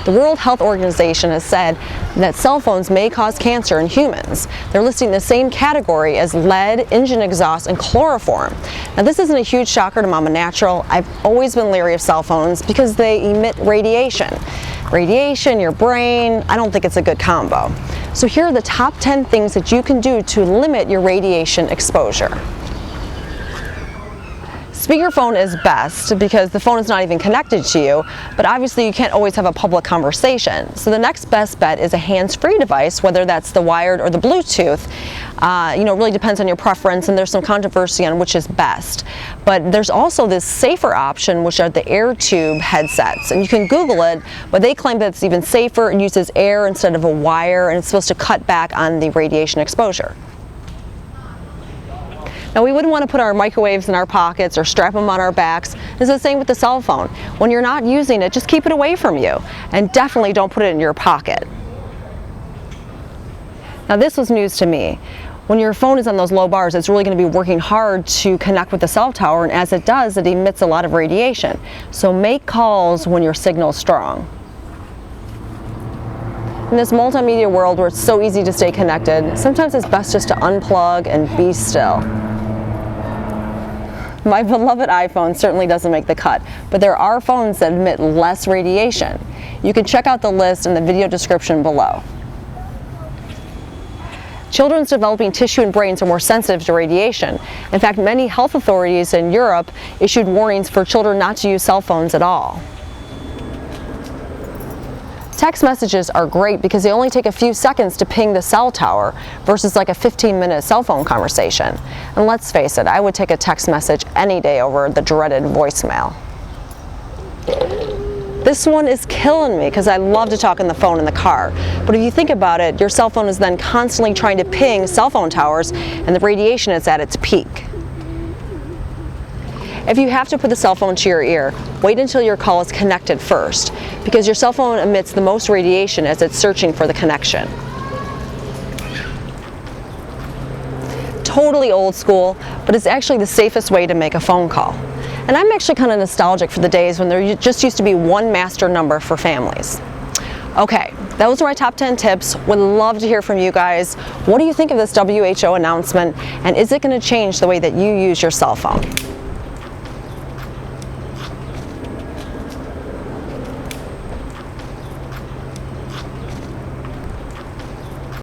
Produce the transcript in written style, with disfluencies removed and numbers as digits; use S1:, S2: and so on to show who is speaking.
S1: The World Health Organization has said that cell phones may cause cancer in humans. They're listing the same category as lead, engine exhaust, and chloroform. Now this isn't a huge shocker to Mama Natural. I've always been leery of cell phones because they emit radiation. Radiation, your brain, I don't think it's a good combo. So here are the top 10 things that you can do to limit your radiation exposure. Speakerphone is best because the phone is not even connected to you, but obviously you can't always have a public conversation. So the next best bet is a hands-free device, whether that's the wired or the Bluetooth. It really depends on your preference, and there's some controversy on which is best. But there's also this safer option, which are the air tube headsets. And you can Google it, but they claim that it's even safer. It uses air instead of a wire, and it's supposed to cut back on the radiation exposure. Now we wouldn't want to put our microwaves in our pockets or strap them on our backs. It's the same with the cell phone. When you're not using it, just keep it away from you, and definitely don't put it in your pocket. Now this was news to me. When your phone is on those low bars, it's really going to be working hard to connect with the cell tower, and as it does, it emits a lot of radiation. So make calls when your signal is strong. In this multimedia world where it's so easy to stay connected, sometimes it's best just to unplug and be still. My beloved iPhone certainly doesn't make the cut, but there are phones that emit less radiation. You can check out the list in the video description below. Children's developing tissue and brains are more sensitive to radiation. In fact, many health authorities in Europe issued warnings for children not to use cell phones at all. Text messages are great because they only take a few seconds to ping the cell tower versus like a 15-minute cell phone conversation. And let's face it, I would take a text message any day over the dreaded voicemail. This one is killing me because I love to talk on the phone in the car. But if you think about it, your cell phone is then constantly trying to ping cell phone towers, and the radiation is at its peak. If you have to put the cell phone to your ear, wait until your call is connected first, because your cell phone emits the most radiation as it's searching for the connection. Totally old school, but it's actually the safest way to make a phone call. And I'm actually kind of nostalgic for the days when there just used to be one master number for families. Okay, those are my top 10 tips. Would love to hear from you guys. What do you think of this WHO announcement, and is it going to change the way that you use your cell phone?